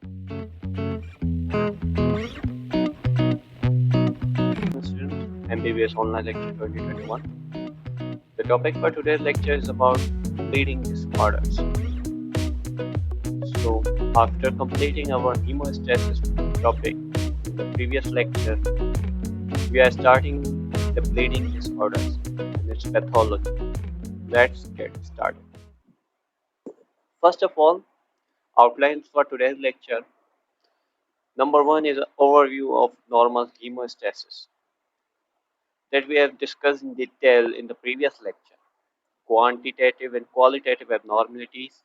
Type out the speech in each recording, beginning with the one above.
Students, MBBS Online Lecture 2021. The topic for today's lecture is about bleeding disorders. So, after completing our hemostasis topic in the previous lecture, we are starting the bleeding disorders and its pathology. Let's get started. First of all, outlines for today's lecture. Number one is an overview of normal hemostasis that we have discussed in detail in the previous lecture. Quantitative and qualitative abnormalities,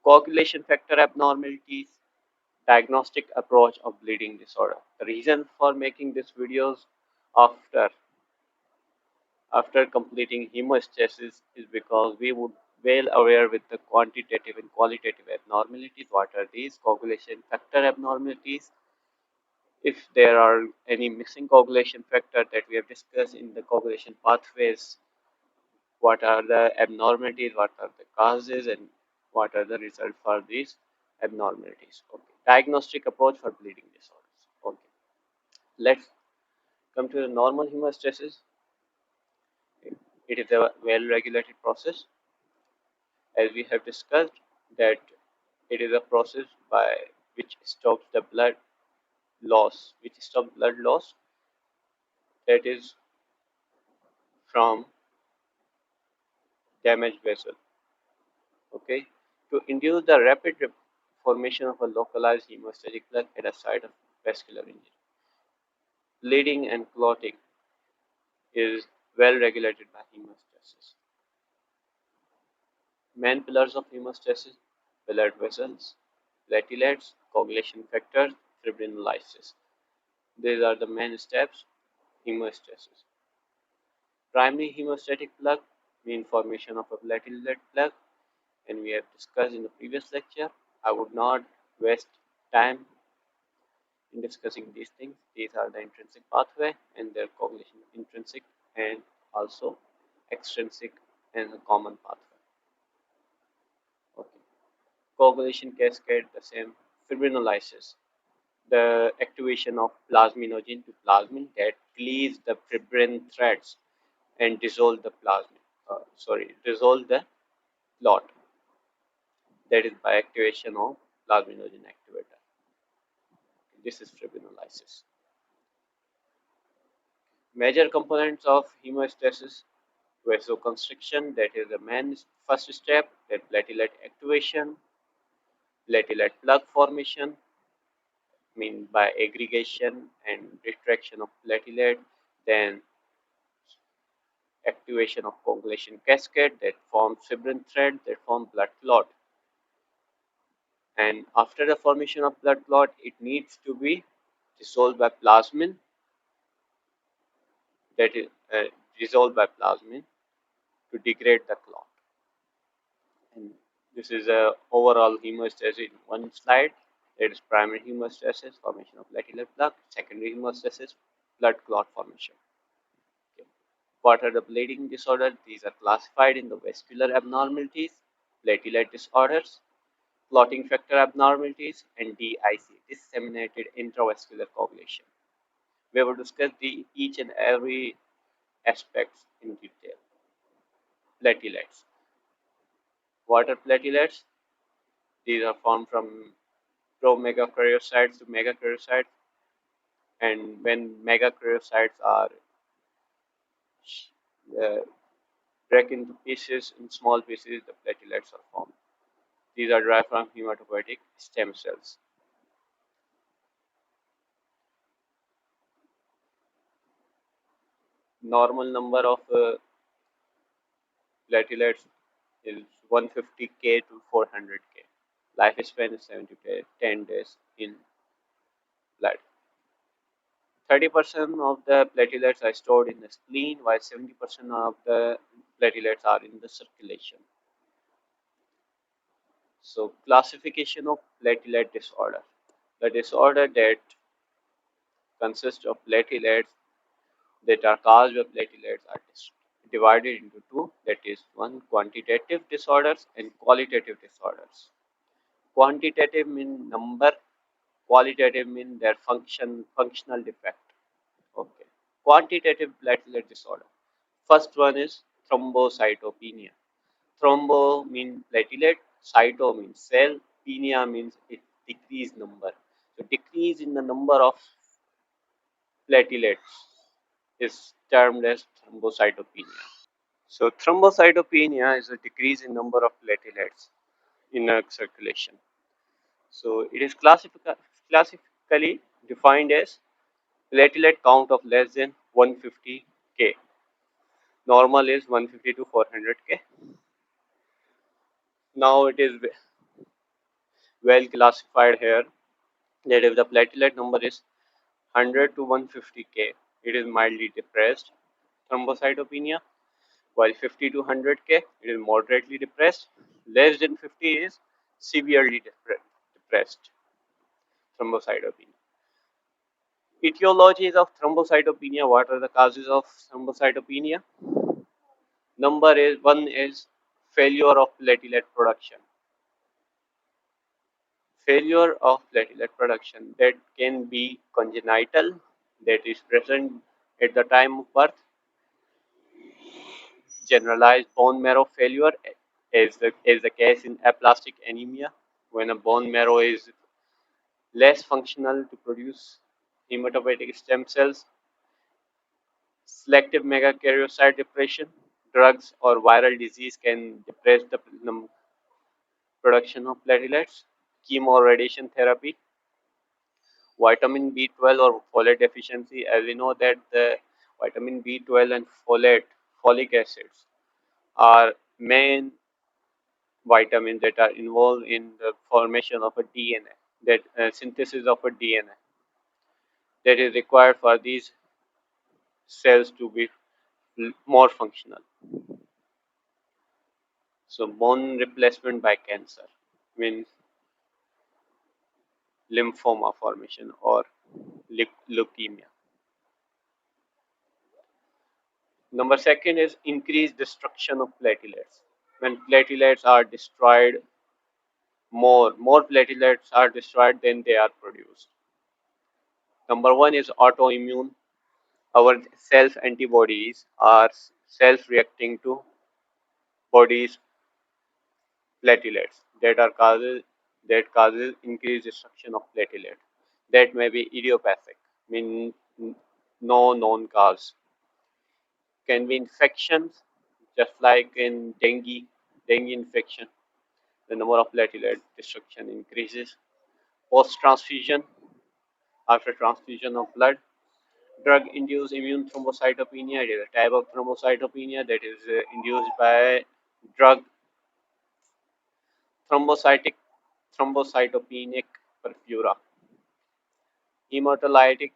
coagulation factor abnormalities, diagnostic approach of bleeding disorder. The reason for making these videos after completing hemostasis is because we would well aware with the quantitative and qualitative abnormalities. What are these? Coagulation factor abnormalities. If there are any missing coagulation factor that we have discussed in the coagulation pathways, what are the abnormalities, what are the causes, and what are the results for these abnormalities. Okay. Diagnostic approach for bleeding disorders. Okay. Let's come to the normal hemostasis. It is a well-regulated process, as we have discussed that it is a process by which stops the blood loss, that is from damaged vessel. Okay, to induce the rapid formation of a localized hemostatic plaque at a site of vascular injury. Bleeding and clotting is well regulated by hemostasis. Main pillars of hemostasis: blood vessels, platelets, coagulation factors, fibrinolysis. These are the main steps hemostasis. Primary hemostatic plaque means formation of a platelet plaque, and we have discussed in the previous lecture. I would not waste time in discussing these things. These are the intrinsic pathway and their coagulation, intrinsic and also extrinsic and a common pathway. Okay. Coagulation cascade, the same. Fibrinolysis, the activation of plasminogen to plasmin that cleaves the fibrin threads and dissolve the dissolve the clot. That is by activation of plasminogen activator. This is fibrinolysis. Major components of hemostasis: vasoconstriction, that is the main first step, then platelet activation, platelet plug formation, mean by aggregation and retraction of platelet, then activation of coagulation cascade that forms fibrin thread that form blood clot. And after the formation of blood clot, it needs to be dissolved by plasmin, that is dissolved by plasmin to degrade the clot. And this is a overall hemostasis in one slide. That is primary hemostasis, formation of platelet plaque; secondary hemostasis, blood clot formation. Okay. What are the bleeding disorders? These are classified in the vascular abnormalities, platelet disorders, clotting factor abnormalities, and DIC, disseminated intravascular coagulation. We will discuss each and every aspects in detail. Platelets. What are platelets? These are formed from promegakaryocytes to megakaryocytes, and when megakaryocytes are break into pieces, in small pieces, the platelets are formed. These are derived from hematopoietic stem cells. Normal number of platelets is 150K to 400K. Lifespan is 7 to 10 days in blood. 30% of the platelets are stored in the spleen, while 70% of the platelets are in the circulation. So, classification of platelet disorder. The disorder that consists of platelets that are caused by platelets are divided into two, that is one, quantitative disorders and qualitative disorders. Quantitative mean number, qualitative mean their functional defect. Okay. Quantitative platelet disorder. First one is thrombocytopenia. Thrombo means platelet, cyto means cell, penia means it decreased number. So decrease in the number of platelets is termed as thrombocytopenia. So thrombocytopenia is a decrease in number of platelets in a circulation. So it is classically defined as platelet count of less than 150 K. Normal is 150 to 400 K. Now it is well classified here that if the platelet number is 100 to 150 K, it is mildly depressed thrombocytopenia, while 50 to 100 K, it is moderately depressed. Less than 50 is severely depressed thrombocytopenia. Etiologies of thrombocytopenia. What are the causes of thrombocytopenia? Number is one is failure of platelet production. Failure of platelet production that can be congenital, that is present at the time of birth. Generalized bone marrow failure is the case in aplastic anemia, when a bone marrow is less functional to produce hematopoietic stem cells. Selective megakaryocyte depression, drugs or viral disease can depress the production of platelets. Chemo radiation therapy, vitamin B12 or folate deficiency. As we know that the vitamin B12 and folic acids are main vitamins that are involved in the formation of a DNA, that synthesis of a DNA that is required for these cells to be more functional. So bone replacement by cancer means lymphoma formation or leukemia. Number second is increased destruction of platelets. When platelets are destroyed, more platelets are destroyed than they are produced. Number one is autoimmune. Our self antibodies are self reacting to body's platelets that causes increased destruction of platelet. That may be idiopathic, mean no known cause. Can be infections, just like in dengue infection. The number of platelet destruction increases. Post transfusion, after transfusion of blood. Drug induced immune thrombocytopenia. It is a type of thrombocytopenia that is induced by drug. Thrombocytic thrombocytopenic purpura. Hemolytic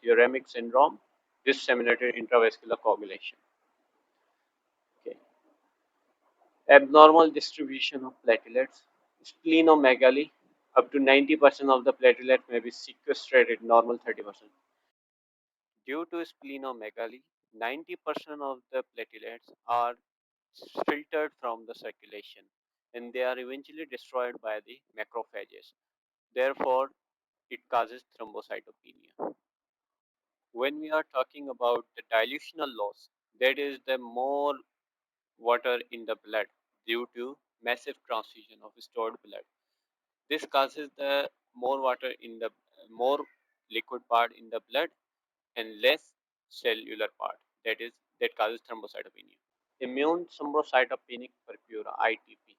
uremic syndrome, disseminated intravascular coagulation. Okay. Abnormal distribution of platelets, splenomegaly, up to 90% of the platelet may be sequestrated, normal 30%. Due to splenomegaly, 90% of the platelets are filtered from the circulation and they are eventually destroyed by the macrophages. Therefore, it causes thrombocytopenia. When we are talking about the dilutional loss, that is the more water in the blood due to massive transfusion of stored blood. This causes the more water in the more liquid part in the blood and less cellular part. That causes thrombocytopenia. Immune thrombocytopenic purpura (ITP).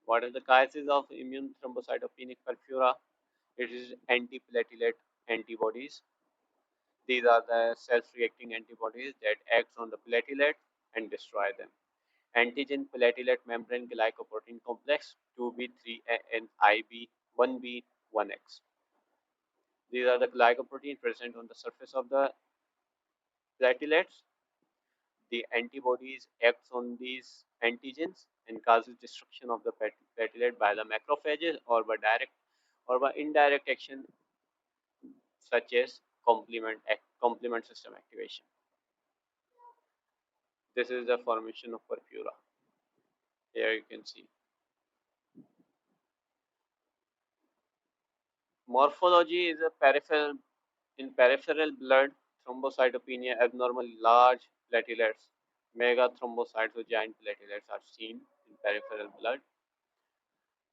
What are the causes of immune thrombocytopenic purpura? It is antiplatelet antibodies. These are the self-reacting antibodies that act on the platelet and destroy them. Antigen platelet membrane glycoprotein complex 2B3 and IB 1B 1X. These are the glycoproteins present on the surface of the platelets. The antibodies act on these antigens and causes destruction of the platelet by the macrophages or by indirect action such as complement system activation. This is the formation of purpura. Here you can see. Morphology is a peripheral blood thrombocytopenia. Abnormally large platelets, mega thrombocytes or giant platelets are seen in peripheral blood.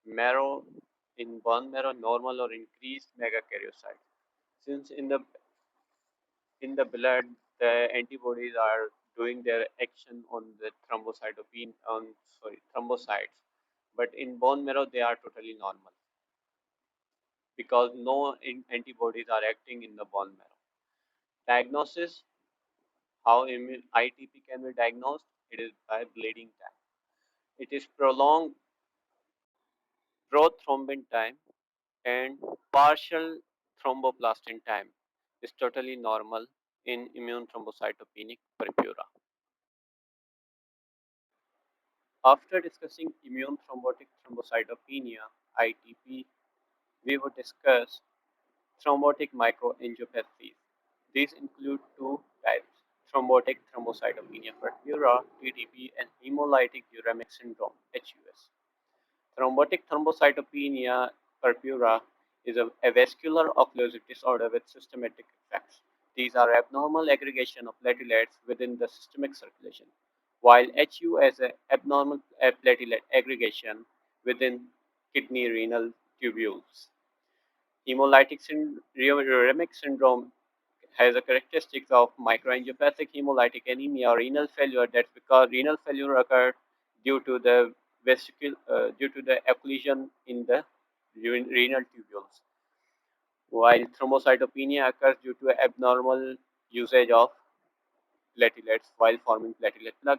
Marrow, in bone marrow, normal or increased megakaryocytes. Since in the blood the antibodies are doing their action on the thrombocytes, but in bone marrow they are totally normal because no antibodies are acting in the bone marrow. Diagnosis: how ITP can be diagnosed? It is by bleeding time. It is prolonged prothrombin time and partial thromboplastin time is totally normal in immune thrombocytopenic purpura. After discussing immune thrombotic thrombocytopenia (ITP), we would discuss thrombotic microangiopathies. These include two types: thrombotic thrombocytopenia purpura (TTP) and hemolytic uremic syndrome (HUS). Thrombotic thrombocytopenia purpura is a vascular occlusive disorder with systematic effects. These are abnormal aggregation of platelets within the systemic circulation, while HU is an abnormal platelet aggregation within kidney renal tubules. Uremic syndrome has a characteristics of microangiopathic hemolytic anemia or renal failure. That's because renal failure occurred due to the due to the occlusion in the renal tubules, while thrombocytopenia occurs due to abnormal usage of platelets while forming platelet plug.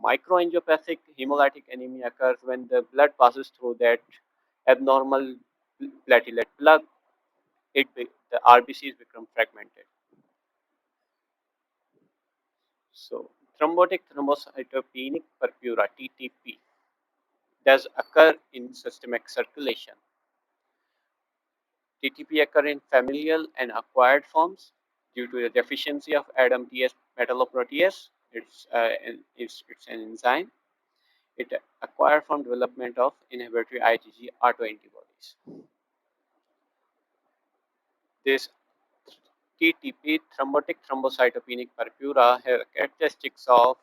Microangiopathic hemolytic anemia occurs when the blood passes through that abnormal platelet plug. The RBCs become fragmented. So, thrombotic thrombocytopenic purpura (TTP) does occur in systemic circulation. TTP occur in familial and acquired forms due to the deficiency of ADAMTS metalloprotease. It's an enzyme. It acquired from development of inhibitory IgG autoantibodies. This TTP, thrombotic thrombocytopenic purpura, have characteristics of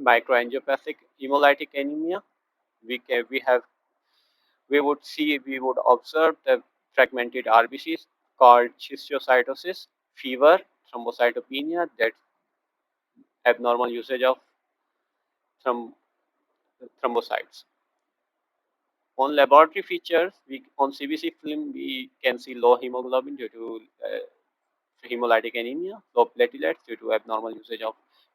microangiopathic hemolytic anemia. We would observe the fragmented RBCs called schistocytosis, fever, thrombocytopenia, that abnormal usage of throm- thrombocytes. On laboratory features, on CBC film we can see low hemoglobin due to hemolytic anemia, low platelets due to abnormal usage of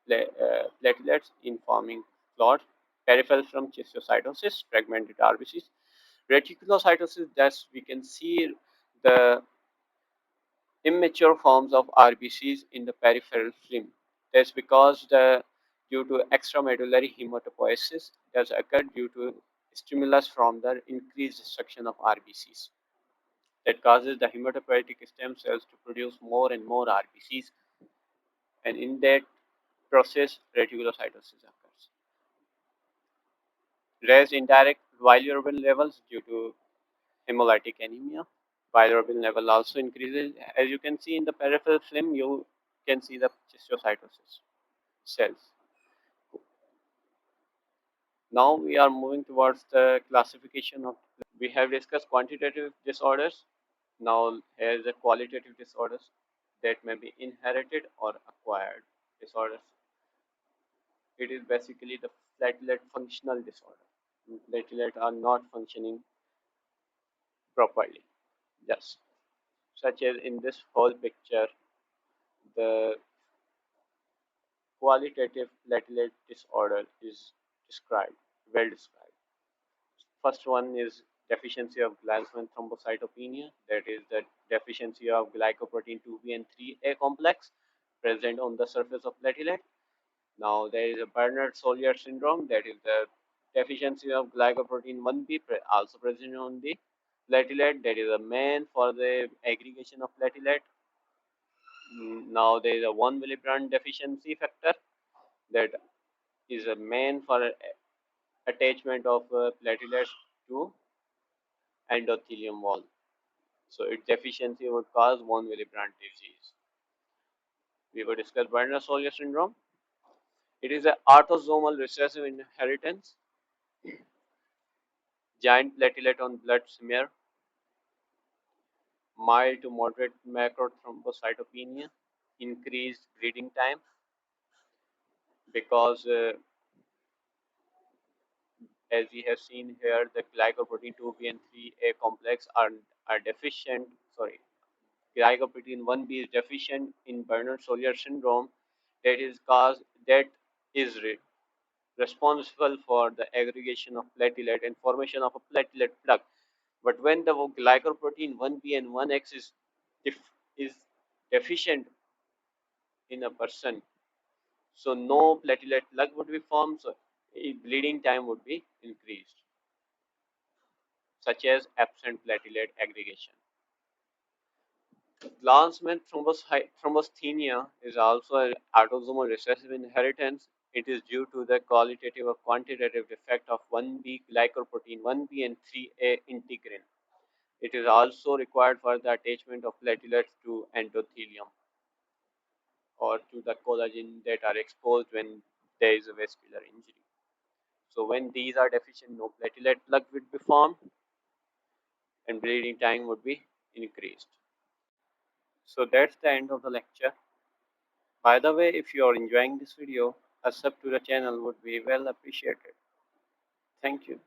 platelets in forming clots, peripheral from schistocytosis, fragmented RBCs, reticulocytosis. Thus, we can see the immature forms of RBCs in the peripheral film. That's because due to extramedullary hematopoiesis does occur due to stimulus from the increased destruction of RBCs that causes the hematopoietic stem cells to produce more and more RBCs, and in that process reticulocytosis occurs. Raised indirect bilirubin levels due to hemolytic anemia. Bilirubin level also increases. As you can see in the peripheral film, you can see the schistocytosis cells. Now we are moving towards the classification of. We have discussed quantitative disorders. Now here is the qualitative disorders that may be inherited or acquired disorders. It is basically the platelet functional disorder. Platelet are not functioning properly. Yes, such as in this whole picture, the qualitative platelet disorder is described, well described. First one is deficiency of glycogen thrombocytopenia, that is the deficiency of glycoprotein 2B and 3A complex present on the surface of platelet. Now there is a BERNARD-SOULIER syndrome, that is the deficiency of glycoprotein 1B also present on the platelet, that is a main for the aggregation of platelet. Now there is a 1 Willebrand deficiency factor that is a main for attachment of platelets to endothelium wall. So its deficiency would cause von Willebrand disease. We will discuss Bernard-Soulier syndrome. It is an autosomal recessive inheritance, giant platelet on blood smear, mild to moderate macrothrombocytopenia, increased bleeding time because as we have seen here, the glycoprotein 2B and 3A complex are deficient. Sorry, glycoprotein 1B is deficient in Bernard-Soulier syndrome. That is responsible for the aggregation of platelet and formation of a platelet plug. But when the glycoprotein 1B and 1X is deficient in a person, so no platelet plug would be formed, so bleeding time would be increased, such as absent platelet aggregation. Glanzmann thrombosthenia is also an autosomal recessive inheritance. It is due to the qualitative or quantitative defect of 1B glycoprotein 1B and 3A integrin. It is also required for the attachment of platelets to endothelium or to the collagen that are exposed when there is a vascular injury. So when these are deficient, no platelet plug would be formed and bleeding time would be increased. So that's the end of the lecture. By the way, if you are enjoying this video, a sub to the channel would be well appreciated. Thank you.